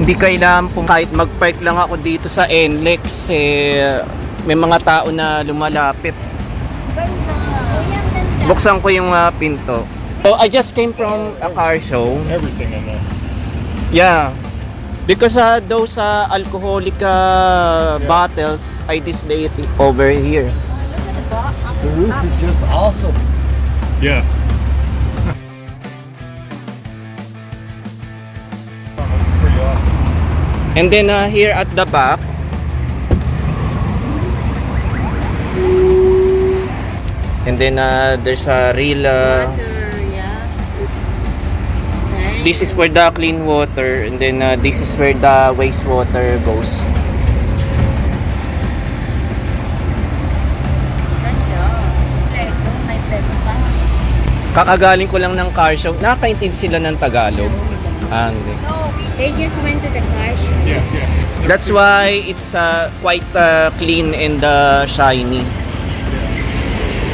Hindi kailangan po kahit mag-park lang ako dito sa NLEX may mga tao na lumalapit. Ganda. Uy, ang ganda. Buksan ko yung pinto. So I just came from a car show. Everything in there. Yeah. Because those alcoholic bottles, I display it over here. The roof is just awesome. Yeah. That's pretty awesome. And then here at the back, and then there's a real Water, yeah. Nice. this is for the clean water, and then this is where the wastewater goes. Ganda. Preto, may preto pa. Kakagaling ko lang ng car show. Nakakaintindi sila ng Tagalog. Hindi. They just went to the car show. Yeah, yeah. That's why it's quite clean and shiny.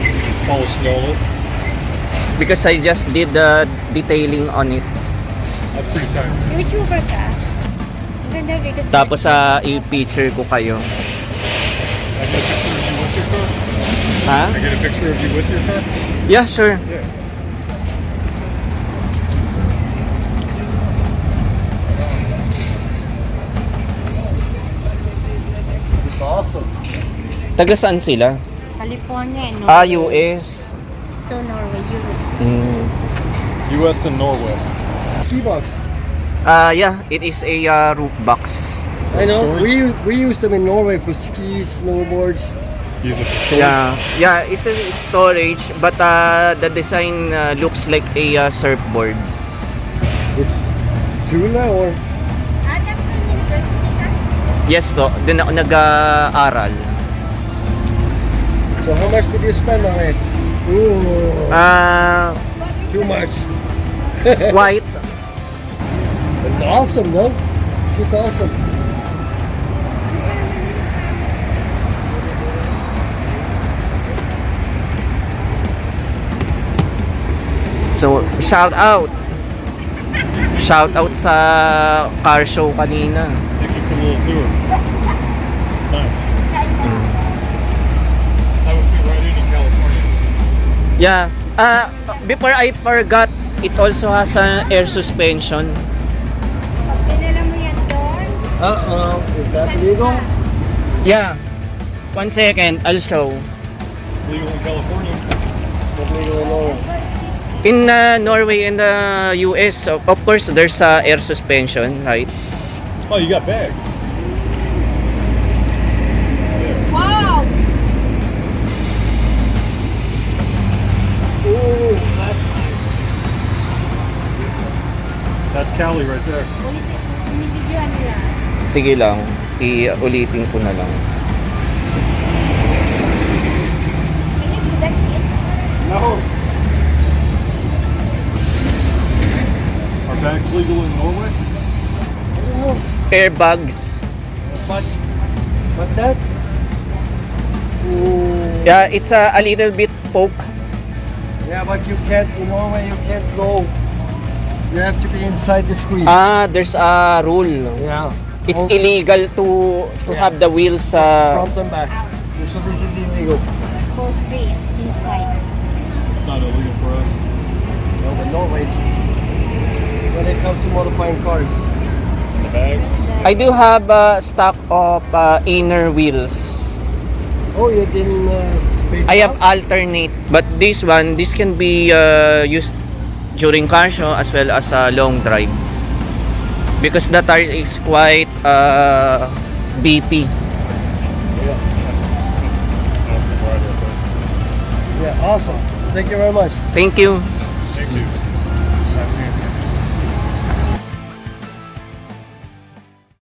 Just polish it all up. Because I just did the detailing on it. That's pretty tight. YouTuber ka? Ang ganda because... Tapos i-picture ko kayo. I get a picture of you with your car? Ha? I get a picture of you with your car? Yeah, sure. Yeah. Just awesome. Taga saan sila? California and Norway. US. To Norway, Europe. U.S. and Norway. Ski box. Yeah, it is a roof box. I know. Storage? We used them in Norway for skis, snowboards. Use it for storage. Yeah, it's a storage, but the design looks like a surfboard. It's Tula or Jackson University ka? Yes po, doon ako nag-aaral. so how much did you spend on it? Ooh, too much. White. It's awesome though. Just awesome. So, shout out. Shout out sa car show kanina. Thank you for the little tour. It's nice. That would fit right in California. Yeah. Before I forgot, it also has an air suspension. Pag dinala mo yan doon, Is that legal? Yeah. 1 second, I'll show. It's legal in California. Not legal in Norway. In Norway and the US, of course, there's air suspension, right? Oh, you got bags. wow! Ooh, That's Cali right there. Binibidyoan nila. Sige lang, iulitin ko na lang. Can you do that, kid? no. Are bags legal in Norway? I don't know. Airbags. What's that? Ooh. Yeah, it's a little bit poke. Yeah, but you can't in Norway. You can't go. You have to be inside the screen. There's a rule. Yeah. It's Also, illegal to Yeah. have the wheels front and back. So this is illegal. Goes free inside. It's not illegal for us. No, but Norway is when it comes to modifying cars. The bags. I do have a stock of inner wheels. Oh, you didn't space I have out? alternate, but this can be used during car show as well as a long drive. Because the tire is quite beefy. Awesome ride right there. Yeah, awesome. Thank you very much. Thank you. Thank you.